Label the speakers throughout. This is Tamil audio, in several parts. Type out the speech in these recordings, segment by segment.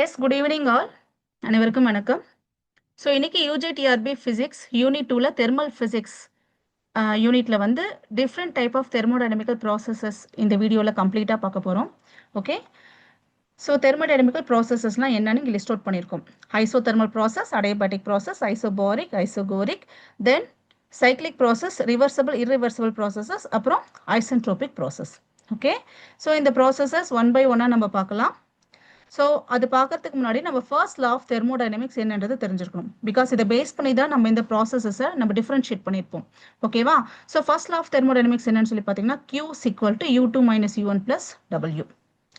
Speaker 1: Yes good evening all. அனைவருக்கும் வணக்கம். ஸோ இன்னைக்கு யூஜிடிஆர்பி ஃபிசிக்ஸ் யூனிட் 2ல தெர்மல் ஃபிசிக்ஸ் யூனிட்ல வந்து different type of thermodynamical processes இந்த வீடியோவில் கம்ப்ளீட்டாக பார்க்க போகிறோம். ஓகே, ஸோ தெர்மோடைனமிக்கல் ப்ராசஸஸ்லாம் என்னன்னு இங்கே லிஸ்ட் அவுட் பண்ணியிருக்கோம். Isothermal process, adiabatic process, isobaric, isochoric, then cyclic process, reversible irreversible processes, அப்புறம் ஐசென்ட்ரோபிக் ப்ராசஸ். ஓகே, ஸோ இந்த ப்ராசஸஸ் ஒன் பை ஒன்னாக நம்ம பார்க்கலாம். ஸோ அது பார்க்கறதுக்கு முன்னாடி நம்ம ஃபர்ஸ்ட் லா ஆஃப் தெர்மோடைனமிக்ஸ் என்னன்றது தெரிஞ்சிருக்கணும். பிகாஸ் இதை பேஸ் பண்ணி தான் நம்ம இந்த ப்ராசஸஸை நம்ம டிஃபரன்ஷியேட் பண்ணியிருப்போம். ஓகேவா? So first law of thermodynamics என்னன்னு சொல்லி பார்த்தீங்கன்னா Q is equal to U2 minus U1 plus W.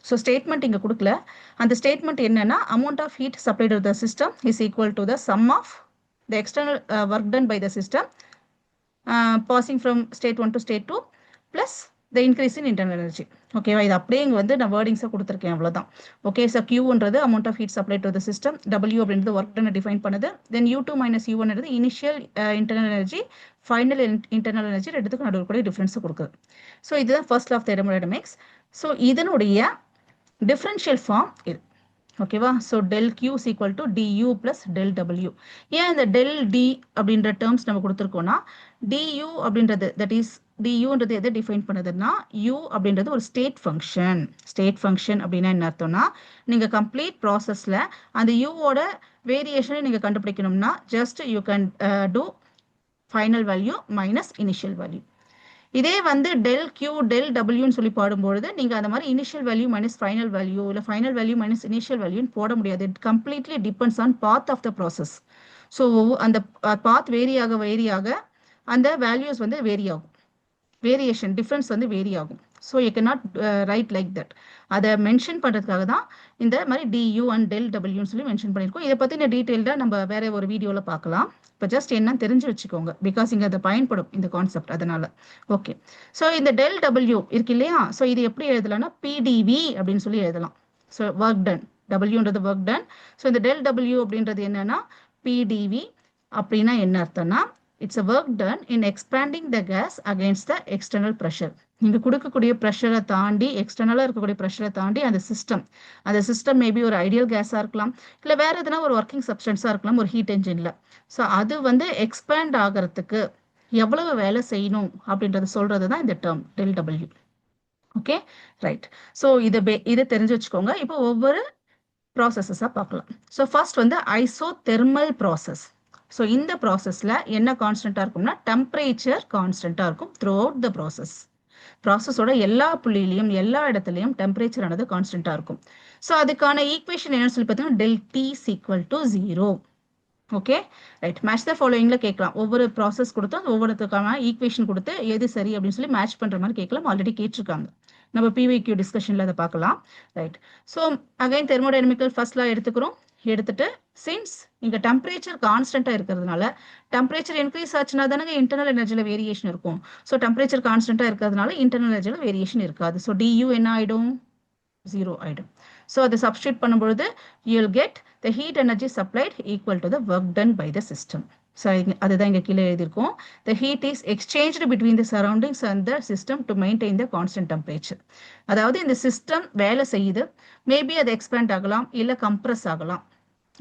Speaker 1: So statement இங்கே கொடுக்கல. அந்த ஸ்டேட்மெண்ட் என்னன்னா amount of heat supplied to the system is equal to the sum of the external work done by the system passing from state 1 to state 2 plus the increase in internal energy. ஓகேவா? இது அப்படியே இங்கே வந்து நான் வேர்டிங்ஸை கொடுத்துருக்கேன், அவ்வளோதான். ஓகே, ஸோ Qன்றது amount of heat supply to the system, W அப்படின்றது ஒர்க் டன் டிஃபைன் பண்ணுது, then U2 minus U1 initial internal energy, final internal energy ரெண்டுத்துக்கும் நடுவில் கூட டிஃபரன்ஸை கொடுக்குது. ஸோ இதுதான் first law of thermodynamics. So இதனுடைய டிஃபரன்ஷியல் ஃபார்ம் இது. ஓகேவா? So del Q is equal to DU plus del W. ஏன் இந்த டெல் டி அப்படின்ற டேர்ம்ஸ் நம்ம கொடுத்துருக்கோம்னா, DU அப்படின்றது தட் இஸ் டியூன்றது எதை டிஃபைன் பண்ணுதுன்னா, U அப்படின்றது ஒரு ஸ்டேட் ஃபங்க்ஷன். ஸ்டேட் ஃபங்க்ஷன் அப்படின்னா என்ன அர்த்தம்னா, நீங்கள் கம்ப்ளீட் ப்ராசஸில் அந்த யூவோட வேரியேஷனை நீங்கள் கண்டுபிடிக்கணும்னா just you can do final value minus initial value. இதே வந்து டெல் Q டெல் டபிள்யூன்னு சொல்லி பாடும்பொழுது நீங்கள் அந்த மாதிரி initial value minus final value இல்லை ஃபைனல் வேல்யூ மைனஸ் இனிஷியல் வேல்யூன்னு போட முடியாது. It completely depends on path of the process. So அந்த பாத் வேரியாக அந்த வேல்யூஸ் வந்து வேரி ஆகும், வேரியேஷன் டிஃப்ரென்ஸ் வந்து வேரி ஆகும். So you can not write like that. அதை மென்ஷன் பண்ணுறதுக்காக தான் இந்த மாதிரி DU அண்ட் டெல் டபிள்யூன்னு சொல்லி மென்ஷன் பண்ணியிருக்கோம். இதை பற்றின டீட்டெயில்டாக நம்ம வேற ஒரு வீடியோவில் பார்க்கலாம். இப்போ ஜஸ்ட் என்னன்னு தெரிஞ்சு வச்சுக்கோங்க, பிகாஸ் இங்கே அதை பயன்படும் இந்த கான்செப்ட், அதனால. ஓகே, ஸோ இந்த டெல் டபிள்யூ இருக்கு இல்லையா? ஸோ இது எப்படி எழுதலாம்னா PdV அப்படின்னு சொல்லி எழுதலாம். ஸோ ஒர்க் டன், டபிள்யூன்றது ஒர்க் டன். ஸோ இந்த டெல் டபிள்யூ அப்படின்றது என்னன்னா PdV அப்படின்னா என்ன அர்த்தம்னா, it's a work done in expanding the gas against the external pressure. நீங்க கொடுக்கக்கூடிய ப்ரெஷரை தாண்டி, எக்ஸ்டர்னலாக இருக்கக்கூடிய ப்ரெஷரை தாண்டி அந்த சிஸ்டம் மேபி ஒரு ஐடியல் கேஸாக இருக்கலாம், இல்லை வேற எதுனா ஒரு ஒர்க்கிங் சப்ஸ்டன்ஸாக இருக்கலாம், ஒரு ஹீட் என்ஜின்ல. ஸோ அது வந்து எக்ஸ்பேண்ட் ஆகிறதுக்கு எவ்வளவு வேலை செய்யணும் அப்படின்றத சொல்றது தான் இந்த term del W. Okay, right. So இதை தெரிஞ்சு வச்சுக்கோங்க. இப்போ ஒவ்வொரு ப்ராசஸஸாக பார்க்கலாம். ஸோ ஃபர்ஸ்ட் வந்து ஐசோதெர்மல் ப்ராசஸ். ஸோ இந்த ப்ராசஸில் என்ன கான்ஸ்டண்ட்டாக இருக்கும்னா, டெம்பரேச்சர் கான்ஸ்டண்ட்டாக இருக்கும் த்ரூ அவுட் த ப்ராசஸ். ப்ராசஸோட எல்லா புள்ளியிலையும் எல்லா இடத்துலையும் டெம்பரேச்சர் ஆனது கான்ஸ்டண்ட்டாக இருக்கும். ஸோ அதுக்கான ஈக்குவேஷன் என்னன்னு சொல்லி பார்த்தீங்கன்னா del T is equal to 0. Okay, right. Match the ஃபாலோயிங்ல கேட்கலாம். ஒவ்வொரு ப்ராசஸ் கொடுத்து அந்த ஒவ்வொருத்துக்கான ஈக்குவேஷன் கொடுத்து எது சரி அப்படின்னு சொல்லி மேட்ச் பண்ணுற மாதிரி கேட்கலாம். ஆல்ரெடி கேட்டிருக்காங்க, நம்ம PYQ டிஸ்கஷனில் அதை பார்க்கலாம். Right. So again thermodynamical first லா எடுத்துட்டு சின்ஸ் இங்கே டெம்பரேச்சர் கான்ஸ்டண்ட்டாக இருக்கிறதுனால, டெம்பரேச்சர் இன்க்ரீஸ் ஆச்சுன்னா தானே இன்டர்னல் எனர்ஜியில் வேரியேஷன் இருக்கும். ஸோ டெம்பரேச்சர் கான்ஸ்டண்ட்டாக இருக்கிறதுனால இன்டர்னல் எனர்ஜியில் வேரியேஷன் இருக்காது. ஸோ DU என்ன ஆகிடும்? 0 ஆகிடும். ஸோ அதை சப்ஸ்டியூட் பண்ணும்பொழுது you'll get the heat energy supplied equal to the work done by the system. So அதுதான் இங்கே கீழே எழுதியிருக்கோம். The heat is exchanged between the surroundings and the system to maintain the constant temperature. அதாவது இந்த சிஸ்டம் வேலை செய்யுது, மேபி அது எக்ஸ்பேண்ட் ஆகலாம் இல்லை கம்ப்ரஸ் ஆகலாம்.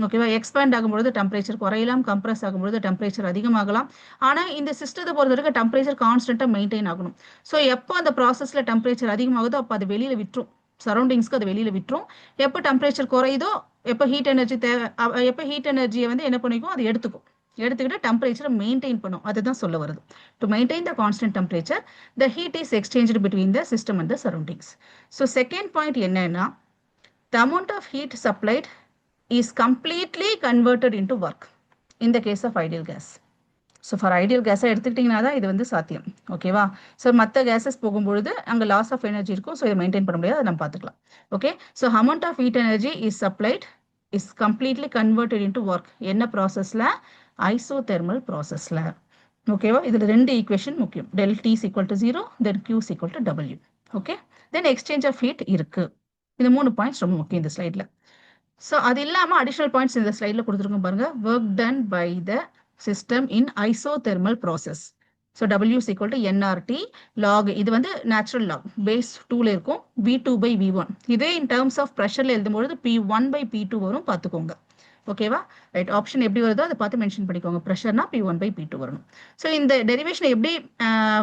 Speaker 1: ஓகேவா? எக்ஸ்பேண்ட் ஆகும்பொழுது டெம்பரேச்சர் குறையலாம், கம்ப்ரஸ் ஆகும்பொழுது டெம்பரேச்சர் அதிகமாகலாம். ஆனால் இந்த சிஸ்டத்தை பொறுத்த வரைக்கும் டெம்பரேச்சர் கான்ஸ்டண்ட்டாக மெயின்டைன் ஆகணும். ஸோ எப்போ அந்த ப்ராசஸில் டெம்பரேச்சர் அதிகமாகுதோ அப்போ அது வெளியில் விட்டுரும், சரௌண்டிங்ஸ்க்கு அது வெளியில் விட்டுரும். எப்போ டெம்பரேச்சர் குறையுதோ, எப்போ ஹீட் எனர்ஜியை வந்து என்ன பண்ணிக்கும், அது எடுத்துக்கிட்டு டெம்பரேச்சரை மெயின்டைன் பண்ணும். அதுதான் சொல்ல வருது. To maintain the constant temperature the heat is exchanged between the system and the surroundings. So second point என்னன்னா, the amount of heat supplied is completely converted into work in the case of ideal gas. So for ideal கேஸை எடுத்துக்கிட்டிங்கன்னா தான் இது வந்து சாத்தியம். ஓகேவா? ஸோ மற்ற கேஸஸ் போகும்பொழுது அங்கே லாஸ் ஆஃப் எனர்ஜி இருக்கும். ஸோ இதை மெயின்டைன் பண்ண முடியாது, அதை நம்ம பார்த்துக்கலாம். Okay, so amount of heat energy is supplied is completely converted into work. என்ன ப்ராசஸில்? ஐசோதெர்மல் ப்ராசஸில். ஓகேவா? இதில் ரெண்டு ஈக்குவேஷன் முக்கியம். Del T is equal to 0, then Q is equal to W. Okay, then exchange of heat இருக்கு. இந்த 3 பாயிண்ட்ஸ் ரொம்ப முக்கியம் இந்த ஸ்லைடில். ஸோ அது இல்லாமல் அடிஷ்னல் பாயிண்ட்ஸ் இந்த ஸ்லைடில் கொடுத்துருக்கோம் பாருங்க. Work done by the system in isothermal process. So W is equal to NRT log இது வந்து நேச்சுரல் லாக் பேஸ் 2ல இருக்கும் V2 by V1. இதே இன் டேர்ம்ஸ் ஆஃப் ப்ரெஷர்ல எழுதும்பொழுது P1 by P2 வரும் பார்த்துக்கோங்க. ஓகேவா? ரைட், ஆப்ஷன் எப்படி வருதோ அதை பார்த்து மென்ஷன் பண்ணிக்கோங்க. ப்ரெஷர்னா P1 by P2 வரணும். ஸோ இந்த டெரிவேஷன் எப்படி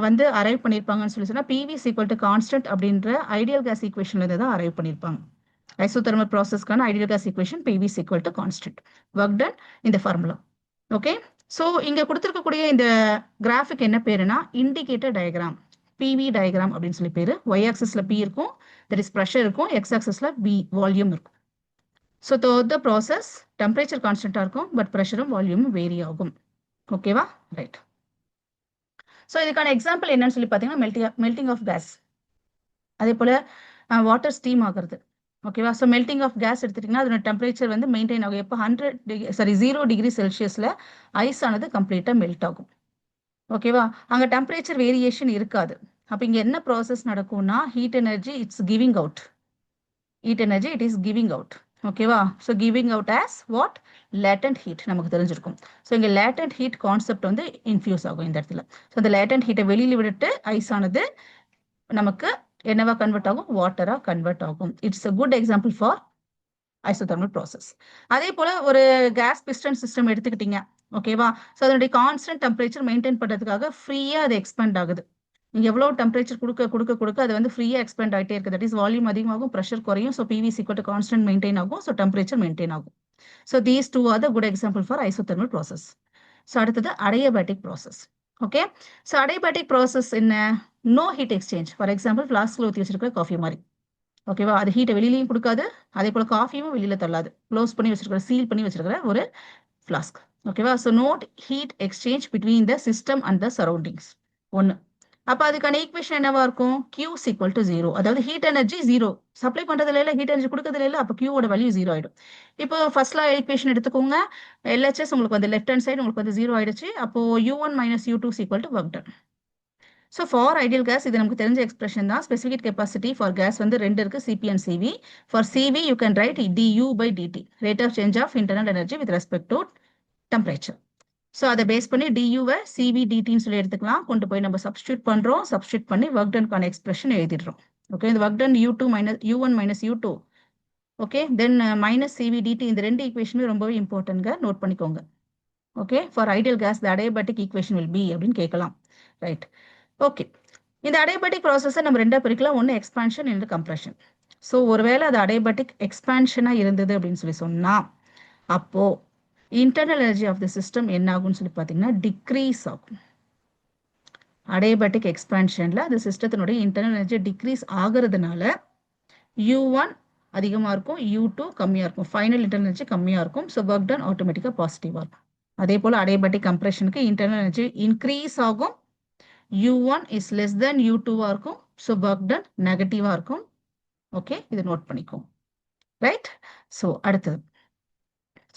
Speaker 1: வந்து அரைவ் பண்ணியிருப்பாங்கன்னு சொல்லி சொன்னா PV is equal to constant அப்படின்ற ஐடியல் கேஸ் ஈக்குவேஷன்ல இருந்து தான் அரைவ் பண்ணியிருப்பாங்க. ஐசோதெர்மல் ப்ராசஸ்க்கான ideal gas equation PV is equal to constant. Work done இந்த ஃபார்முலா. ஓகே, ஸோ இங்க கொடுத்துருக்கக்கூடிய இந்த கிராஃபிக் என்ன பேருனா இண்டிகேட்டர் டயக்ராம், PV டயக்ராம் அப்படின்னு சொல்லி பேரு. ஒய் ஆக்சஸ்ல P இருக்கும், தட் இஸ் ப்ரெஷர் இருக்கும், எக்ஸ் ஆக்சஸ்ல V வால்யூம் இருக்கும். ஸோ த ப்ராசஸ் டெம்பரேச்சர் கான்ஸ்டன்டா இருக்கும், பட் ப்ரெஷரும் வால்யூமும் வேரி ஆகும். ஓகேவா? ரைட். ஸோ இதுக்கான எக்ஸாம்பிள் என்னன்னு சொல்லி பார்த்தீங்கன்னா மெல்டிங் ஆஃப் கேஸ், அதே போல வாட்டர் ஸ்டீம் ஆகுறது. ஓகேவா? ஸோ மெல்டிங் ஆஃப் கேஸ் எடுத்துட்டிங்கன்னா அதோட டெம்பரேச்சர் வந்து மெயின்டைன் ஆகும். எப்போ 0 டிகிரி செல்சியஸில் ஐஸ் ஆனது கம்ப்ளீட்டாக மெல்ட் ஆகும். ஓகேவா? அங்கே டெம்பரேச்சர் வேரியேஷன் இருக்காது. அப்போ இங்கே என்ன ப்ராசஸ் நடக்கும்னா heat energy it's giving out. Heat energy it is giving out. ஓகேவா? So giving out as what? Latent heat நமக்கு தெரிஞ்சிருக்கும். ஸோ இங்கே லேட்டன்ட் ஹீட் கான்செப்ட் வந்து இன்ஃபியூஸ் ஆகும் இந்த இடத்துல. ஸோ அந்த லேட்டன்ட் ஹீட்டை வெளியில் விட்டுட்டு ஐஸ் ஆனது நமக்கு என்னவா கன்வெர்ட் ஆகும்? வாட்டரா கன்வெர்ட் ஆகும். It's a good example for isothermal process. அதே போல ஒரு கேஸ் பிஸ்டன் சிஸ்டம் எடுத்துக்கிட்டீங்க. ஓகேவா? ஸோ அதனுடைய கான்ஸ்டன்ட் டெம்பரேச்சர் மெயின்டைன் பண்றதுக்காக ஃப்ரீயா அது எக்ஸ்பேண்ட் ஆகுது. நீங்க எவ்வளவு டெம்பரேச்சர் கொடுக்க அது வந்து ஃப்ரீயா எக்ஸ்பேண்ட் ஆகிட்டே இருக்கு. தட் இஸ் வால்யூம் அதிகமாகும், ப்ரெஷர் குறையும். So PV is equal to constant maintain ஆகும், ஸோ டெம்பரேச்சர் மெயின்டைன் ஆகும். So these two are the good example for isothermal process. So அடுத்தது adiabatic process. Okay, so adiabatic process என்ன? No heat exchange. For example ஃபிளாஸ்க்ல ஊற்றி வச்சிருக்கிற காஃபி மாதிரி. ஓகேவா? அது ஹீட்டை வெளியிலையும் கொடுக்காது, அதே போல காஃபியும் வெளியில தள்ளாது. க்ளோஸ் பண்ணி வச்சிருக்கிற, சீல் பண்ணி வச்சிருக்கிற ஒரு ஃபிளாஸ்க். ஓகேவா? So no heat exchange between the system and the surroundings. ஒன்று. அப்போ அதுக்கான ஈக்குவேஷன் என்னவா இருக்கும்? Q is equal to 0. அதாவது ஹீட் எனர்ஜி 0 சப்ளை பண்றதுல இல்லை, ஹீட் எனர்ஜி கொடுக்கறதுல இல்லை. அப்போ Q ஓட வேல்யூ 0 ஆயிடும். இப்போ ஃபர்ஸ்ட் லா ஈக்குவேஷன் எடுத்துக்கோங்க. LHS உங்களுக்கு வந்து லெஃப்ட் ஹேண்ட் சைடு உங்களுக்கு வந்து 0 ஆயிடுச்சு. அப்போ U1 minus U2 is equal to work done. So for ideal case இது நமக்கு தெரிஞ்ச எக்ஸ்பிரஷன் தான். ஸ்பெசிஃபிக் கெப்பாசிட்டி ஃபார் கேஸ் வந்து 2 இருக்கு, CP and CV. For CV you can write DU by DT, rate of change of internal energy with respect to temperature. So அதை பேஸ் பண்ணி DU-வை CV DTன்னு சொல்லி எடுத்துக்கலாம். கொண்டு போய் நம்ம சப்ஸ்டியூட் பண்றோம். சப்ஸ்டியூட் பண்ணி ஒர்க் டன்கான எக்ஸ்பிரஷன் எழுதிடுறோம். ஓகே, இந்த work done U1 minus U2. Okay, தென் மைனஸ் CV DT. இந்த ரெண்டு ஈக்குவேஷனுமே ரொம்பவே இம்பார்ட்டன்ட்ங்க, நோட் பண்ணிக்கோங்க. Okay, for ideal case the adiabatic equation will be அப்படின்னு கேட்கலாம். ரைட். ஓகே, இந்த அடியபேட்டிக் ப்ராசஸை நம்ம ரெண்டா பிரிக்கலாம். ஒன்று எக்ஸ்பான்ஷன், இன்னொரு கம்ப்ரெஷன். ஸோ ஒருவேளை அது அடியபேட்டிக் எக்ஸ்பான்ஷனா இருந்தது அப்படின்னு சொல்லி சொன்னா அப்போ internal energy of the system என்ன ஆகும்னு சொல்லி பார்த்தீங்கன்னா டிக்ரீஸ் ஆகும். அடியபேட்டிக் எக்ஸ்பான்ஷன்ல அந்த சிஸ்டத்தினுடைய இன்டர்னல் எனர்ஜி டிக்ரீஸ் ஆகுறதுனால U1 அதிகமாக இருக்கும், U2 கம்மியாக இருக்கும், ஃபைனல் இன்டர்னல் எனர்ஜி கம்மியாக இருக்கும். ஸோ ஒர்க் டன் ஆட்டோமேட்டிக்காக பாசிட்டிவாக இருக்கும். அதே போல் அடியபேட்டிக் கம்ப்ரெஷனுக்கு இன்டர்னல் எனர்ஜி இன்க்ரீஸ் ஆகும், U1 is less than U2 இருக்கும். ஸோ ஒர்க் டன் நெகட்டிவாக இருக்கும். ஓகே, இதை நோட் பண்ணிக்கோங்க. ரைட். ஸோ அடுத்தது,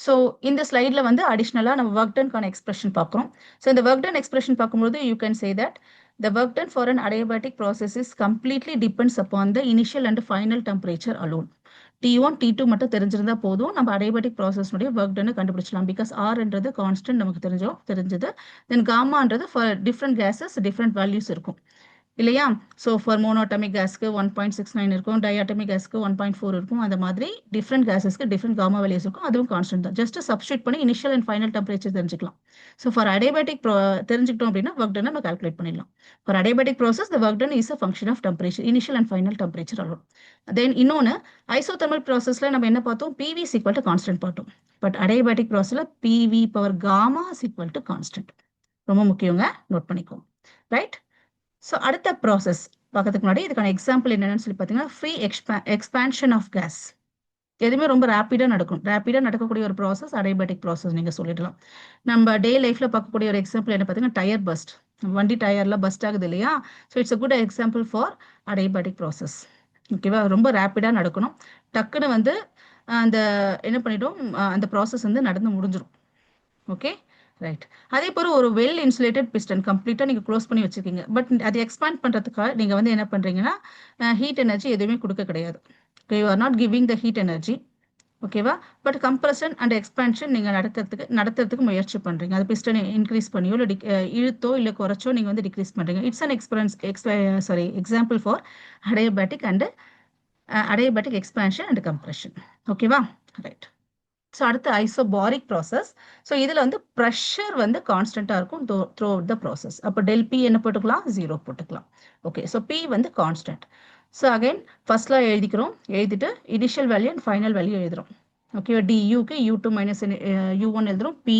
Speaker 1: ஸோ இந்த ஸ்லைட்ல வந்து அடிஷ்னலாக நம்ம ஒர்க் டன்கான எக்ஸ்பிரஷன் பார்க்குறோம். ஸோ இந்த ஒர்க் டன் எக்ஸ்பிரஷன் பார்க்கும்போது you can say that the work done for an adiabatic process is completely depends upon the initial and final temperature alone. T1 T2 மட்டும் தெரிஞ்சிருந்தா போதும், நம்ம adiabatic process உடைய ஒர்க் டன் கண்டுபிடிச்சலாம். பிகாஸ் ஆர்ன்றது கான்ஸ்டன்ட் நமக்கு தெரிஞ்சது. தென் காமான்றது for different gases different values இருக்கும் இல்லையா? ஸோ ஃபார் மோனோட்டமிக் கேஸ்க்கு 1.69 இருக்கும், டயாட்டமிக் கேஸ்க்கு 1.4 இருக்கும். அந்த மாதிரி டிஃப்ரெண்ட் கேஸஸ்க்கு டிஃப்ரெண்ட் காமா வேல்யூஸ் இருக்கும். அதுவும் கான்ஸ்டன்ட் தான். ஜஸ்ட் சப்ஸ்டியூட் பண்ணி இனிஷியல் அண்ட் ஃபைனல் டெம்பரேச்சர் தெரிஞ்சுக்கலாம். ஸோ ஃபார் அடியபேட்டிக் தெரிஞ்சுக்கிட்டோம் அப்படின்னா ஒர்க் டன் நம்ம கால்குலேட் பண்ணிடலாம். For adiabatic process the work done is a function of temperature, initial and final temperature alone. Then இன்னொன்று ஐசோதெர்மல் ப்ராசஸ்ல நம்ம என்ன பார்த்தோம்? PV is equal to constant பார்த்தோம். பட் அடியபேட்டிக் ப்ராசஸ்ல PV power gamma is equal to constant. ரொம்ப முக்கியங்க, நோட் பண்ணிக்கோங்க. ரைட். ஸோ அடுத்த ப்ராசஸ் பார்க்கறதுக்கு முன்னாடி இதுக்கான எக்ஸாம்பிள் என்னன்னு சொல்லி பார்த்தீங்கன்னா ஃப்ரீ எக்ஸ்பான்ஷன் ஆஃப் கேஸ். எதுவுமே ரொம்ப ரேப்பிடாக நடக்கும். ரேப்பிடாக நடக்கக்கூடிய ஒரு ப்ராசஸ் அடியபேட்டிக் ப்ராசஸ் நீங்கள் சொல்லிடலாம். நம்ம டே லைஃப்ல பார்க்கக்கூடிய ஒரு எக்ஸாம்பிள் என்ன பார்த்தீங்கன்னா டயர் பஸ்ட். வண்டி டயர்ல பஸ்ட் ஆகுது இல்லையா? So it's a good example for adiabatic process. ஓகேவா? ரொம்ப ரேப்பிடாக நடக்கணும். டக்குன்னு வந்து அந்த என்ன பண்ணிட்டோம், அந்த ப்ராசஸ் வந்து நடந்து முடிஞ்சிடும். Okay, right. அதே போல ஒரு வெல் இன்சுலேட்டட் பிஸ்டன் கம்ப்ளீட்டா நீங்க க்ளோஸ் பண்ணி வச்சிருக்கீங்க. பட் அதை எக்ஸ்பேண்ட் பண்றதுக்காக நீங்க வந்து என்ன பண்றீங்கன்னா ஹீட் எனர்ஜி எதுவுமே கொடுக்க கிடையாது. You are not giving the heat energy. ஓகேவா? பட் கம்ப்ரஷன் அண்ட் எக்ஸ்பான்ஷன் நீங்கள் நடத்துறதுக்கு முயற்சி பண்ணுறீங்க. அது பிஸ்டன் இன்க்ரீஸ் பண்ணியோ இல்லை இழுத்தோ இல்லை குறைச்சோ நீங்கள் வந்து டிக்ரீஸ் பண்ணுறீங்க. It's an example for adiabatic and adiabatic expansion and compression. ஓகேவா? ரைட். ஸோ அடுத்து ஐசோபாரிக் ப்ராசஸ். ஸோ இதில் வந்து ப்ரெஷர் வந்து கான்ஸ்டண்ட்டாக இருக்கும் த்ரூ அவுட் த ப்ராசஸ். அப்போ டெல் பி என்ன போட்டுக்கலாம்? 0 போட்டுக்கலாம். ஓகே, ஸோ பி வந்து கான்ஸ்டன்ட். ஸோ அகைன் ஃபர்ஸ்ட்லாம் எழுதிட்டு initial value and final value எழுதுறோம். ஓகே, டியூக்கு U2 மைனஸ் U1 எழுதுறோம், பி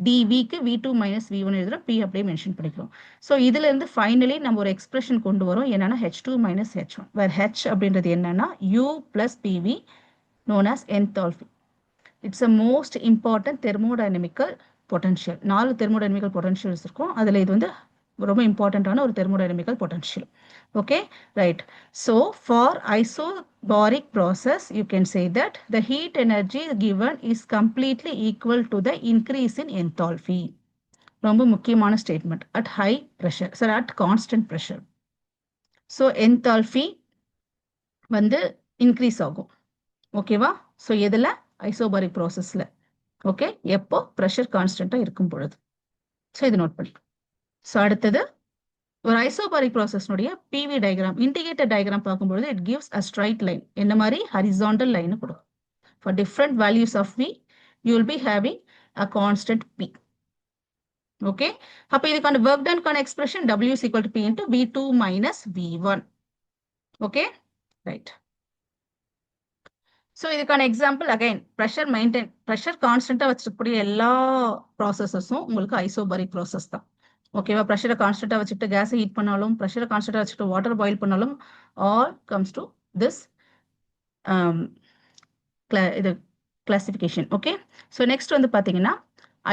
Speaker 1: டிவிக்கு V2 மைனஸ் V1 எழுதுறோம், பி அப்படியே மென்ஷன் பண்ணிக்கிறோம். ஸோ இதுலேருந்து ஃபைனலி நம்ம ஒரு எக்ஸ்பிரஷன் கொண்டு வரோம், என்னன்னா H2 மைனஸ் H1, வேர் H அப்படின்றது என்னன்னா U plus PV known as enthalpy. It's a most important thermodynamical potential. 4 thermodynamical potentials இருக்கும். அதில் இது வந்து ரொம்ப இம்பார்ட்டண்ட்டான ஒரு thermodynamical potential. Okay, right. So for isobaric process, you can say that the heat energy given is completely equal to the increase in enthalpy. ரொம்ப முக்கியமான statement. At high pressure, so at constant pressure. So enthalpy வந்து increase ஆகும். ஓகேவா? ஸோ எதில்? ஐசோபாரிக் ப்ராசஸில். ஓகே, எப்போ? ப்ரெஷர் கான்ஸ்டண்ட்டாக இருக்கும் பொழுது. ஸோ இது நோட் பண்ணி. ஸோ அடுத்தது ஒரு ஐசோபாரிக் ப்ராசஸ்னுடைய பிவி டயக்ராம், இண்டிகேட்டர் டயக்ராம் பார்க்கும்பொழுது it gives a straight line. என்ன மாதிரி? ஹரிசாண்டல் லைன் கொடுக்கும். For different values of V you will be having a constant P. Okay, அப்போ இதுக்கான ஒர்க் டன்கான expression W is equal to P into V2 minus V1. Okay, right. So இதுக்கான எக்ஸாம்பிள் அகைன் ப்ரெஷர் கான்ஸ்டன்ட்டாக வச்சிருக்கக்கூடிய எல்லா ப்ராசஸஸும் உங்களுக்கு ஐசோபாரிக் ப்ராசஸ் தான். ஓகேவா? ப்ரெஷரை கான்ஸ்டன்ட்டாக வச்சுட்டு கேஸை ஹீட் பண்ணாலும், ப்ரெஷரை கான்ஸ்டன்ட்டாக வச்சுட்டு வாட்டர் பாயில் பண்ணாலும், ஆல் கம்ஸ் டு திஸ் இது கிளாசிஃபிகேஷன். ஓகே, ஸோ நெக்ஸ்ட் வந்து பார்த்தீங்கன்னா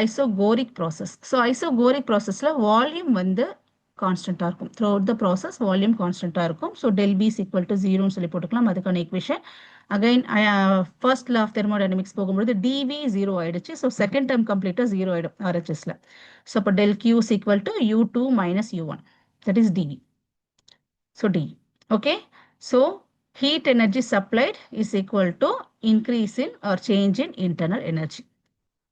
Speaker 1: ஐசோகோரிக் ப்ராசஸ். ஸோ ஐசோகோரிக் ப்ராசஸில் வால்யூம் வந்து கான்ஸ்டன்ட்டாக இருக்கும். Throughout the process volume கான்ஸ்டன்ட்டாக இருக்கும். So del P is equal to 0ன்னு சொல்லி போட்டுக்கலாம். அதுக்கான equation again first law of thermodynamics போகும்போது dV 0 ஆயிடுச்சு. ஸோ செகண்ட் டேர்ம் கம்ப்ளீட்டாக 0 ஆயிடும் RHSல. ஸோ அப்போ del Q is equal to U2 minus U1, that is dV. So dV. Okay, so heat energy supplied is equal to increase in or change in internal energy.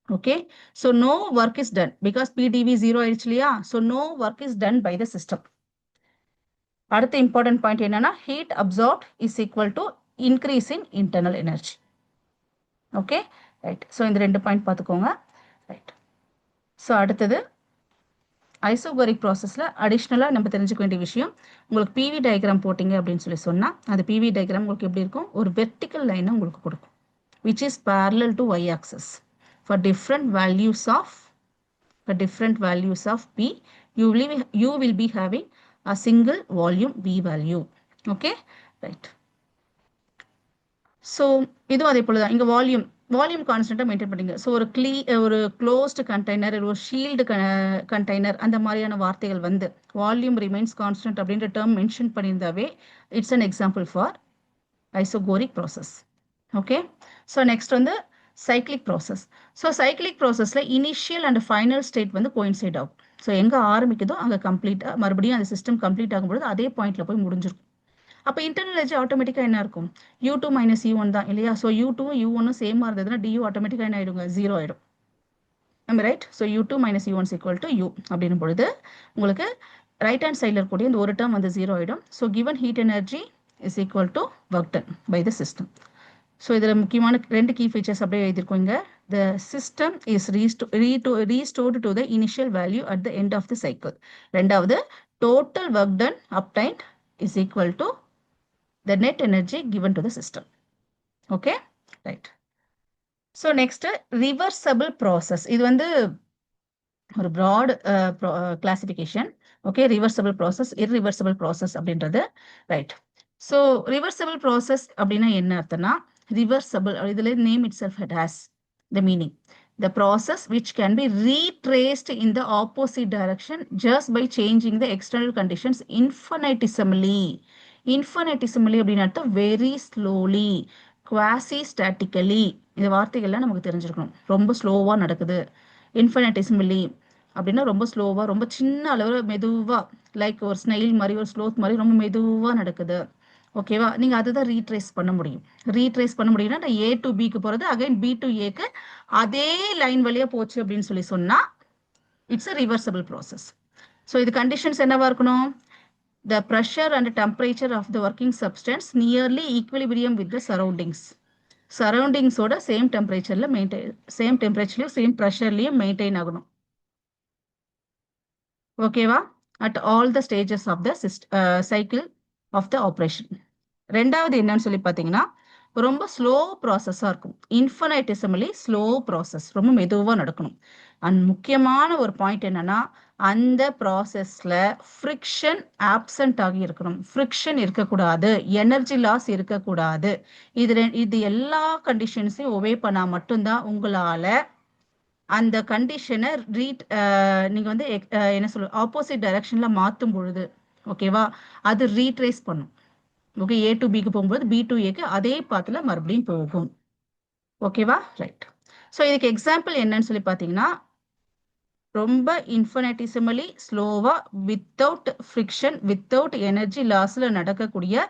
Speaker 1: Okay, so no work is done because PdV 0 ஆயிடுச்சு இல்லையா? So no work is done by the system. அடுத்த important point என்னன்னா heat absorbed is equal to increase in internal energy. Okay, right. So இந்த 2 பாயிண்ட் பார்த்துக்கோங்க. ரைட். ஸோ அடுத்தது ஐசோபரிக் ப்ராசஸில் அடிஷ்னலாக நம்ம தெரிஞ்சுக்க வேண்டிய விஷயம், உங்களுக்கு பிவி டயக்ராம் போட்டிங்க அப்படின்னு சொல்லி சொன்னால் அந்த பிவி டயக்ராம் உங்களுக்கு எப்படி இருக்கும்? ஒரு வெர்டிக்கல் லைனை உங்களுக்கு கொடுக்கும், which is parallel to y axis. For different values of P, you will be having a single volume V value. Okay, right. So இதுவும் அதே போல தான். இங்கே வால்யூம் கான்ஸ்டன்ட்டாக மெயின்டைன் பண்ணிங்க. ஸோ ஒரு க்ளோஸ்டு கண்டெய்னர், ஒரு ஷீல்டு கண்டெய்னர், அந்த மாதிரியான வார்த்தைகள் வந்து வால்யூம் ரிமைன்ஸ் கான்ஸ்டன்ட் அப்படின்ற டேர்ம் மென்ஷன் பண்ணியிருந்தாவே it's an example for isochoric process. Okay, so next வந்து சைக்ளிக் ப்ராசஸ். ஸோ சைக்ளிக் ப்ராசஸில் இனிஷியல் அண்ட் ஃபைனல் ஸ்டேட் வந்து கோயின்சைட் ஆகும். ஸோ எங்கே ஆரம்பிக்குதோ அங்கே கம்ப்ளீட்டாக மறுபடியும் அந்த சிஸ்டம் கம்ப்ளீட் ஆகும்பொழுது அதே பாயிண்ட்டில் போய் முடிஞ்சிருக்கும். அப்போ இன்டர்னல் எனர்ஜி ஆட்டோமேட்டிக்காக என்ன இருக்கும்? U2 மைனஸ் U1 தான் இல்லையா? ஸோ U2 U1 சேமாக இருந்ததுன்னா DU ஆட்டோமேட்டிக்காக என்ன ஆயிடுங்க? 0 ஆயிடும். நம்ம right. So U2 minus U1 equal to U அப்படின்னும் பொழுது உங்களுக்கு ரைட் ஹேண்ட் சைடில் இருக்கக்கூடிய இந்த ஒரு டேர்ம் வந்து 0 ஆயிடும். So given heat energy is equal to work done by the system. So இதில் முக்கியமான 2 கீ ஃபீச்சர்ஸ் அப்படியே எழுதியிருக்கோம் இங்கே. The system is restored to the initial value at the end of the cycle. ரெண்டாவது, total work done obtained is equal to the net energy given to the system. Okay, right. So next, reversible process. இது வந்து ஒரு broad classification. Okay, reversible process, irreversible process அப்படின்றது. Right. So reversible process அப்படின்னா என்ன அர்த்தம்னா, reversible, இதுல name itself has the meaning. The process which can be retraced in the opposite direction just by changing the external conditions infinitesimally. Infinitesimally அப்படின்னு அர்த்தம் very slowly, quasi statically. இந்த வார்த்தைகள்லாம் நமக்கு தெரிஞ்சிருக்கணும். ரொம்ப ஸ்லோவாக நடக்குது. இன்ஃபினிட்டிசிமலி அப்படின்னா ரொம்ப ஸ்லோவாக, ரொம்ப சின்ன அளவில் மெதுவாக, லைக் ஒரு ஸ்னெயில் மாதிரி, ஒரு ஸ்லோத் மாதிரி ரொம்ப மெதுவாக நடக்குது. ஓகேவா? நீங்க அதுதான் ரீட்ரேஸ் பண்ண முடியும். ரீட்ரேஸ் பண்ண முடியும்னா, நான் A to Bக்கு போறது, அகைன் B to Aக்கு அதே லைன் வழியா போச்சு அப்படின்னு சொல்லி சொன்னா, it's a reversible process. So இது கண்டிஷன்ஸ் என்னவா இருக்கணும்? The pressure and temperature of the working substance nearly equilibrium with the surroundings. சரௌண்டிங்ஸோட சேம் டெம்பரேச்சர்ல மெயின்டைன், சேம் டெம்பரேச்சர்லயும் சேம் ப்ரெஷர்லயும் மெயின்டைன் ஆகணும். ஓகேவா? At all the stages of the cycle of the operation. ரெண்டாவது என்னன்னு சொல்லி பார்த்தீங்கன்னா, ரொம்ப ஸ்லோ ப்ராசஸாக இருக்கும். இன்ஃபனைட்டிசமலி ஸ்லோ ப்ராசஸ், ரொம்ப மெதுவாக நடக்கணும். அண்ட் முக்கியமான ஒரு பாயிண்ட் என்னன்னா, அந்த ப்ராசஸ்ல ஃப்ரிக்ஷன் ஆப்சண்ட் ஆகி இருக்கணும். ஃப்ரிக்ஷன் இருக்கக்கூடாது, எனர்ஜி லாஸ் இருக்கக்கூடாது. இது எல்லா கண்டிஷன்ஸையும் ஒபே பண்ணா மட்டும்தான் உங்களால அந்த கண்டிஷனை நீங்க வந்து என்ன சொல்ல ஆப்போசிட் டைரக்ஷன்ல மாற்றும் பொழுது, ஓகேவா, அது ரீட்ரேஸ் பண்ணும். ஓகே, A to Bக்கு போகும்போது B to Aக்கு அதே பாத்துல மறுபடியும் போகும். ஓகேவா? ரைட். ஸோ இதுக்கு எக்ஸாம்பிள் என்னன்னு சொல்லி பார்த்தீங்கன்னா, ரொம்ப இன்ஃபினிட்டிசிமலி ஸ்லோவா வித்தவுட் ஃப்ரிக்ஷன், வித்தவுட் எனர்ஜி லாஸ்ல நடக்கக்கூடிய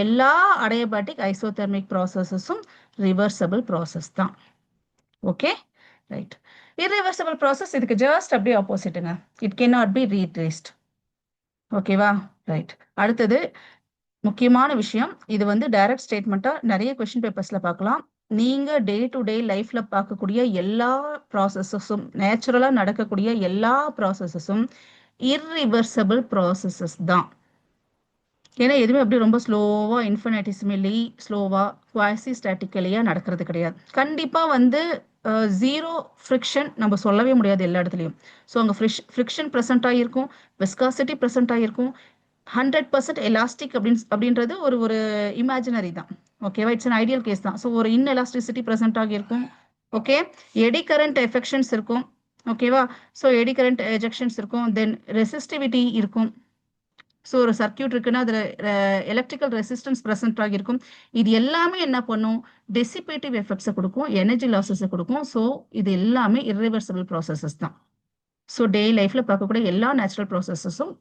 Speaker 1: எல்லா அடியபாட்டிக் ஐசோதெர்மிக் ப்ராசஸஸும் ரிவர்சபிள் ப்ராசஸ் தான். Okay, right. இர்ரிவர்சபிள் ப்ராசஸ் இதுக்கு ஜஸ்ட் அப்படியே ஆப்போசிட்டுங்க. It can not be retraced. ஓகேவா? ரைட். அடுத்தது முக்கியமான விஷயம், இது வந்து டைரக்ட் ஸ்டேட்மெண்ட்டா நிறைய கொஸ்டின் பேப்பர்ஸ்ல பார்க்கலாம். நீங்க டே டு டே லைஃப்ல பார்க்கக்கூடிய எல்லா ப்ராசஸஸும், நேச்சுரலா நடக்கக்கூடிய எல்லா ப்ராசஸஸும் இர்ரிவர்சபிள் ப்ராசஸஸ் தான். ஏன்னா எதுவுமே அப்படி ரொம்ப ஸ்லோவா, இன்ஃபினிட்டிசிமலி ஸ்லோவா, குவாசி ஸ்டாட்டிக்கலியா நடக்கிறது கிடையாது. கண்டிப்பா வந்து ஜீரோ ஃப்ரிக்ஷன் நம்ம சொல்லவே முடியாது எல்லா இடத்துலையும். ஸோ அங்கே ஃப்ரிக்ஷன் ப்ரெசென்ட் ஆகிருக்கும், விஸ்காசிட்டி ப்ரெசென்ட் ஆகிருக்கும். 100% எலாஸ்டிக் அப்படின்றது ஒரு ஒரு இமேஜினரி தான். ஓகேவா? இட்ஸ் அன் ஐடியல் கேஸ் தான். ஸோ ஒரு இன்எலாஸ்டிசிட்டி ப்ரெசென்ட் ஆகியிருக்கும். ஓகே, எடி கரண்ட் எஃபெக்ஷன்ஸ் இருக்கும். ஓகேவா? ஸோ எடி கரண்ட் எஜெக்ஷன்ஸ் இருக்கும். தென் ரெசிஸ்டிவிட்டி இருக்கும். ஸோ ஒரு சர்க்கியூட் இருக்குன்னா அதில் எலக்ட்ரிக்கல் ரெசிஸ்டன்ஸ் ப்ரெசென்ட் ஆகியிருக்கும். இது எல்லாமே என்ன பண்ணும்? டெசிபேட்டிவ் எஃபெக்ட்ஸை கொடுக்கும், எனர்ஜி லாஸஸை கொடுக்கும். ஸோ இது எல்லாமே இர்ரிவர்சபிள் ப்ராசஸஸ் தான். ஸோ டே லைஃப்ல பார்க்கக்கூடிய எல்லா நேச்சுரல் ப்ராசஸஸும்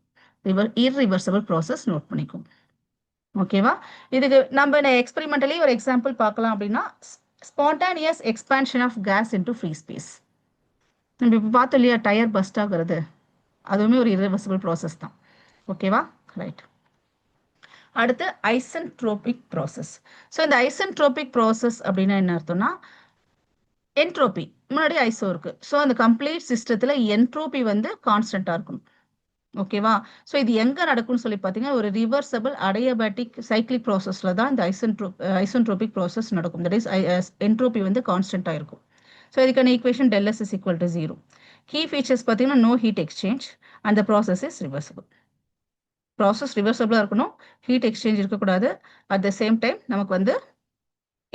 Speaker 1: இர்ரிவர்சபிள் ப்ராசஸ் நோட் பண்ணிக்கும். ஓகேவா? இதுக்கு நம்ம எக்ஸ்பெரிமெண்டலி ஒரு எக்ஸாம்பிள் பார்க்கலாம். அப்படின்னா, spontaneous expansion of gas into free space. நம்ம இப்போ பார்த்தோம் இல்லையா, டயர் பஸ்ட் ஆகுறது, அதுவுமே ஒரு இர்ரிவர்சபிள் ப்ராசஸ் தான். ஓகேவா? ரைட். அடுத்து ஐசென்ட்ரோபிக் ப்ராசஸ். ஸோ இந்த ஐசென்ட்ரோபிக் ப்ராசஸ் அப்படின்னா என்ன அர்த்தம்னா, என்ட்ரோபி முன்னாடி ஐசோ இருக்கு. ஸோ அந்த கம்ப்ளீட் சிஸ்டத்துல என்ட்ரோபி வந்து கான்ஸ்டன்டா இருக்கும். ஓகேவா? ஸோ இது எங்க நடக்கும்னு சொல்லி பார்த்தீங்கன்னா, ஒரு ரிவர்சபிள் அடியபேட்டிக் சைக்ளிக் ப்ராசஸ்ல தான் இந்த ஐசென்ட்ரோபிக் ப்ராசஸ் நடக்கும். தட் இஸ் என்ட்ரோபி வந்து கான்ஸ்டன்டா இருக்கும். ஸோ இதுக்கான equation ΔS is equal to 0. Key features பார்த்தீங்கன்னா, நோ ஹீட் எக்ஸ்சேஞ்ச், அந்த ப்ராசஸ் இஸ் ரிவர்சபிள். ப்ராசஸ் ரிவர்சபிளா இருக்கணும், ஹீட் எக்ஸ்சேஞ்ச் இருக்கக்கூடாது. அட் த சேம் டைம் நமக்கு வந்து,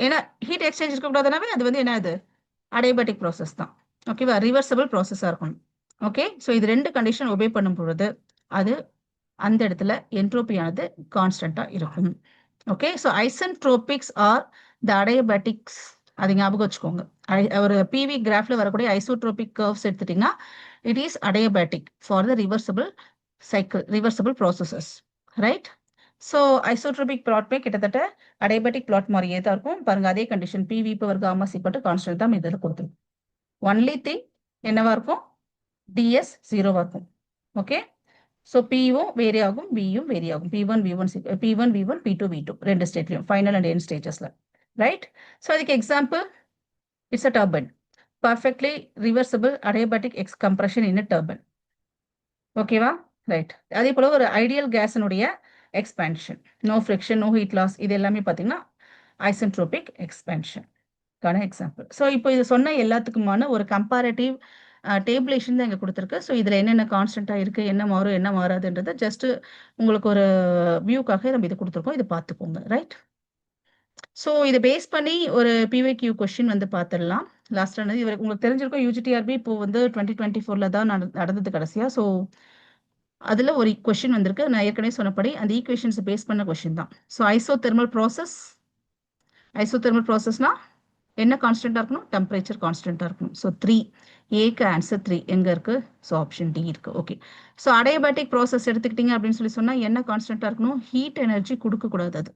Speaker 1: ஏன்னா ஹீட் எக்ஸ்சேஞ்ச் இருக்கக்கூடாதுனாவே அது வந்து என்னது, அடியபேட்டிக் ப்ராசஸ் தான். ஓகேவா? ரிவர்சபிள் ப்ராசஸாக இருக்கணும். ஓகே, ஸோ இது ரெண்டு கண்டிஷன் ஒபே பண்ணும் பொழுது அது அந்த இடத்துல என்ட்ரோபியானது கான்ஸ்டன்ட்டாக இருக்கும். Okay, so isentropics are the adiabatics, அது ஞாபகம் வச்சுக்கோங்க. ஒரு பிவி கிராஃப்ல வரக்கூடிய ஐசோட்ரோபிக் கர்வ்ஸ் எடுத்துட்டீங்கன்னா, it is adiabatic for the reversible cycle, reversible processes. Right. So isotropic பிளாட்மே கிட்டத்தட்ட அடியபேட்டிக் பிளாட் மாதிரியே தான் இருக்கும். பாருங்க, அதே condition PV power gamma is equal constant தான் இதில் கொடுத்துருக்கும். ஒன்லி திங் என்னவா இருக்கும்? டிஎஸ் 0வா இருக்கும். ஓகே, ஸோ பியும் வேரி ஆகும், வியும் வேரி ஆகும். P1 V1 P2 V2 ரெண்டு ஸ்டேட்லையும், ஃபைனல் அண்ட் எண்ட் ஸ்டேஜஸ்ல. ரைட். ஸோ அதுக்கு example, it's a turbine, perfectly reversible adiabatic ex compression in turbine. ஓகேவா? ரைட். அதே போல ஒரு ஐடியல் கேஸினுடைய expansion, no friction, no heat loss, இது எல்லாமே பார்த்தீங்கன்னா ஐசென்ட்ரோபிக் எக்ஸ்பேன்ஷன்கான எக்ஸாம்பிள். ஸோ இப்போ இது சொன்ன எல்லாத்துக்குமான ஒரு கம்பேரேட்டிவ் டேபிளேஷன் தான் இங்கே கொடுத்துருக்கு. ஸோ இதில் என்னென்ன கான்ஸ்டன்ட்டாக இருக்குது, என்ன மாறும், என்ன மாறாதுன்றதை ஜஸ்ட் உங்களுக்கு ஒரு வியூக்காக நம்ம இது கொடுத்துருக்கோம். இதை பார்த்துக்கோங்க. ரைட். ஸோ இதை பேஸ் பண்ணி ஒரு பிவைக்யூ கொஸ்டின் வந்து பார்த்துடலாம். லாஸ்டானது இவர் உங்களுக்கு தெரிஞ்சிருக்கும், யூஜிடிஆர்பி இப்போ வந்து 2024 தான் நடந்தது கடைசியாக. ஸோ அதில் ஒரு கொஸ்டின் வந்திருக்கு. நான் ஏற்கனவே சொன்னபடி அந்த ஈக்குவேஷன்ஸை பேஸ் பண்ண கொஸ்டின் தான். ஸோ ஐசோதெர்மல் ப்ராசஸ்னா என்ன கான்ஸ்டன்டா இருக்கணும்? டெம்பரேச்சர் கான்ஸ்டன்டா இருக்கணும். ஸோ 3 ஏக்கு ஆன்சர் 3 எங்க இருக்கு? ஸோ ஆப்ஷன் டி இருக்கு. ஓகே. ஸோ அடையபேட்டிக் ப்ராசஸ் எடுத்துக்கிட்டீங்க அப்படின்னு சொன்னா என்ன கான்ஸ்டன்டா இருக்கணும்? ஹீட் எனர்ஜி கொடுக்கக்கூடாது அது.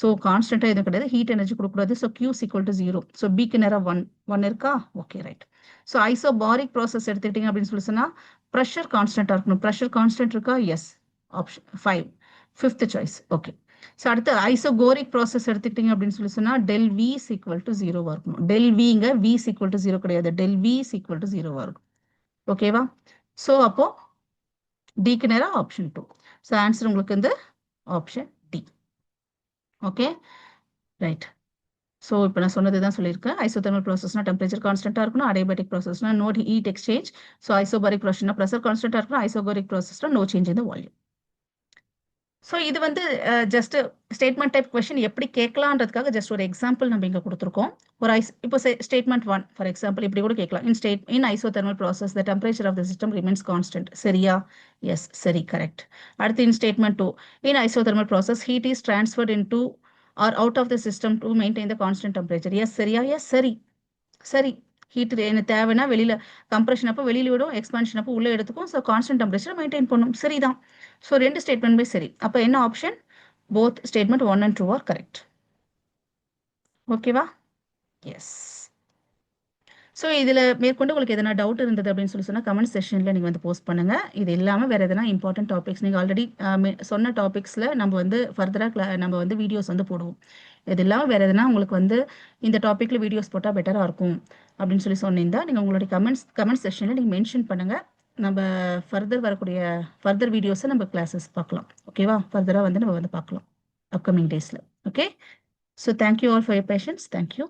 Speaker 1: ஸோ கான்ஸ்டன்டா எதுவும் கிடையாது, ஹீட் எனர்ஜி கொடுக்கக்கூடாது. So Q equal to 0. So பிக்கு நேரம் 1 இருக்கா? Okay right. So isobaric process எடுத்துக்கிட்டீங்க அப்படின்னு சொன்னா ப்ரெஷர் கான்ஸ்டன்டா இருக்கணும். ப்ரெஷர் கான்ஸ்டன்ட் இருக்கா? Yes. Option 5 fifth choice. Okay. So அடுத்து ஐசோகோரிக் ப்ராசஸ் எடுத்துக்கிட்டீங்க அப்படின்னு சொன்னா டெல் வி ஈக்குவல் டு 0வா இருக்கணும். டெல் விங்க வி ஈக்குவல் டு 0 கிடையாது, டெல் வி ஈக்குவல் டு 0வா இருக்கும். ஓகேவா? ஸோ அப்போ டிக்கு நேரம் ஆப்ஷன் 2. ஸோ ஆன்சர் உங்களுக்கு இந்த option D. Okay right. So இப்போ நான் சொன்னது தான் சொல்லியிருக்கேன். ஐசோதெர்மல் ப்ராசஸ்னா டெம்பரேச்சர் கான்ஸ்டன்ட்டாக இருக்கணும். அடியபேட்டிக் ப்ராசஸ்னா no heat exchange. So isobaric ப்ராசஸ்னா ப்ரெஷர் கான்ஸ்டன்ட்டாக இருக்கணும். ஐசோகோரிக் ப்ராசஸ்னா no change in the volume. So இது வந்து ஜஸ்ட் ஸ்டேட்மெண்ட் டைப் கொஸ்டின் எப்படி கேட்கலான்றதுக்காக ஜஸ்ட் ஒரு எக்ஸாம்பிள் நம்ம இங்கே கொடுத்துருக்கோம். ஒரு இப்போ ஸ்டேட்மெண்ட் 1 ஃபார் எக்ஸாம்பிள் இப்படி கூட கேட்கலாம். In isothermal process the temperature of the system remains constant. சரியா? எஸ் சரி, கரெக்ட். அடுத்து in statement 2 in isothermal process heat is transferred into or out of the system to maintain the constant temperature. Yes சரியா? எஸ் சரி. சரி, ஹீட் எனக்கு தேவைன்னா வெளியில கம்ப்ரெஷன் அப்போ வெளியில விடும், எக்ஸ்பான்ஷன் அப்போ உள்ள எடுத்துக்கும். ஸோ கான்ஸ்டன்ட் டெம்பரேச்சர் மெயின்டைன் பண்ணும். சரிதான். ஸோ ரெண்டு ஸ்டேட்மெண்ட்மே சரி. அப்போ என்ன option? Both statement 1 and 2 are correct. ஓகேவா? எஸ். ஸோ இதில் மேற்கொண்டு உங்களுக்கு எதனா டவுட் இருந்தது அப்படின்னு சொன்னால் கமெண்ட் செஷனில் நீங்கள் வந்து போஸ்ட் பண்ணுங்கள். இது இல்லாமல் வேறு எதனா இம்பார்ட்டன்ட் டாபிக்ஸ் நீங்கள் ஆல்ரெடி சொன்ன டாபிக்ஸில் நம்ம வந்து ஃபர்தராக நம்ம வந்து வீடியோஸ் வந்து போடுவோம். இது இல்லாமல் வேறு எதனா உங்களுக்கு வந்து இந்த டாப்பிக்கில் வீடியோஸ் போட்டால் பெட்டராக இருக்கும் அப்படின்னு சொன்னிருந்தா நீங்கள் உங்களுடைய கமெண்ட் செஷனில் நீங்கள் மென்ஷன் பண்ணுங்கள். நம்ம ஃபர்தர் வீடியோஸை நம்ம கிளாஸஸ் பார்க்கலாம். ஓகேவா? ஃபர்தராக வந்து நம்ம வந்து பார்க்கலாம் அப்கமிங் டேஸில். Okay. So thank you all for your patience. Thank you.